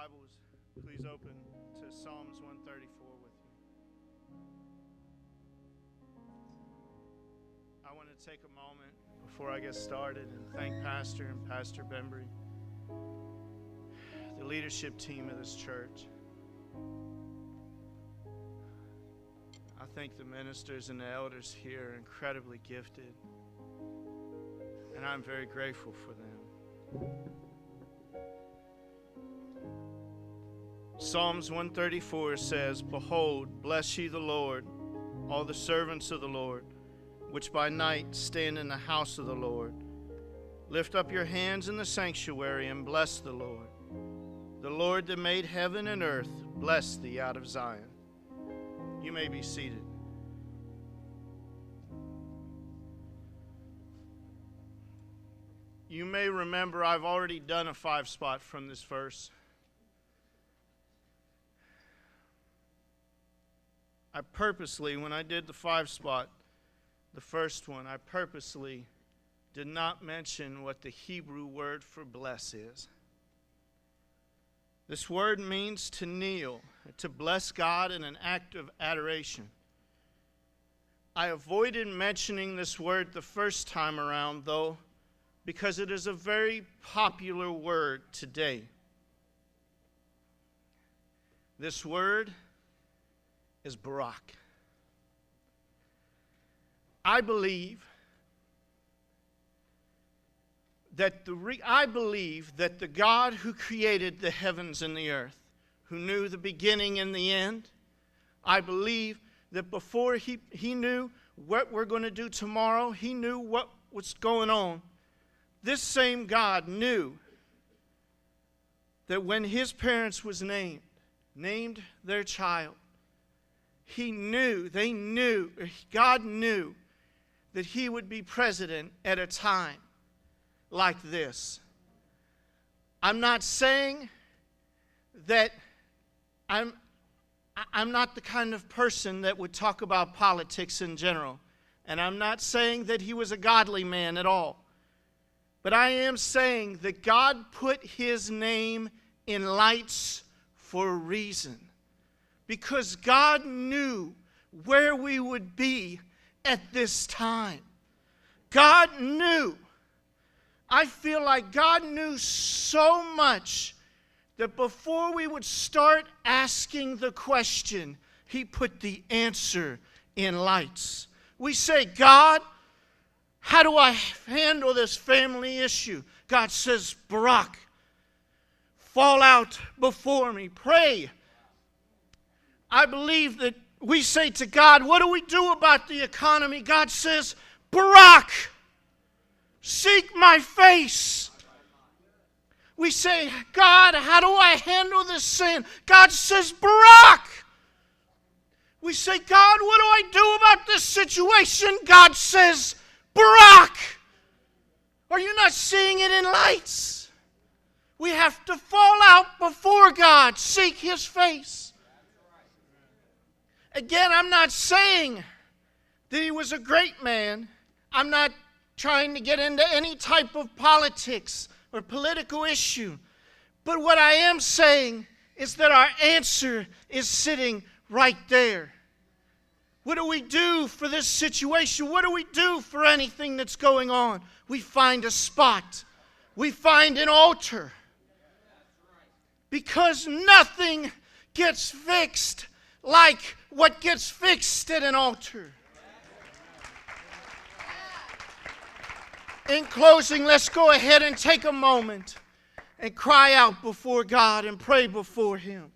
Bibles, please open to Psalms 134 with me. I want to take a moment before I get started and thank Pastor and Pastor Bembry, the leadership team of this church. I think the ministers and the elders here are incredibly gifted, and I'm very grateful for them. Psalms 134 says, "Behold, bless ye the Lord, all the servants of the Lord, which by night stand in the house of the Lord. Lift up your hands in the sanctuary and bless the Lord. The Lord that made heaven and earth, bless thee out of Zion." You may be seated. You may remember I've already done a 5-spot from this verse. I purposely, when I did the 5-spot, the first one, I purposely did not mention what the Hebrew word for bless is. This word means to kneel, to bless God in an act of adoration. I avoided mentioning this word the first time around, though, because it is a very popular word today. This word is Barak. I believe that the God who created the heavens and the earth, who knew the beginning and the end, I believe that before he knew what we're going to do tomorrow, he knew what was going on. This same God knew that when his parents was named their child, God knew that he would be president at a time like this. I'm not saying that I'm not the kind of person that would talk about politics in general. And I'm not saying that he was a godly man at all. But I am saying that God put his name in lights for a reason. Because God knew where we would be at this time. God knew. I feel like God knew so much that before we would start asking the question, he put the answer in lights. We say, "God, how do I handle this family issue?" God says, "Barak, fall out before me, pray." I believe that we say to God, "What do we do about the economy?" God says, "Barak, seek my face." We say, "God, how do I handle this sin?" God says, "Barak." We say, "God, what do I do about this situation?" God says, "Barak." Are you not seeing it in lights? We have to fall out before God, seek his face. Again, I'm not saying that he was a great man. I'm not trying to get into any type of politics or political issue. But what I am saying is that our answer is sitting right there. What do we do for this situation? What do we do for anything that's going on? We find a spot. We find an altar. Because nothing gets fixed like what gets fixed at an altar. In closing, let's go ahead and take a moment and cry out before God and pray before him.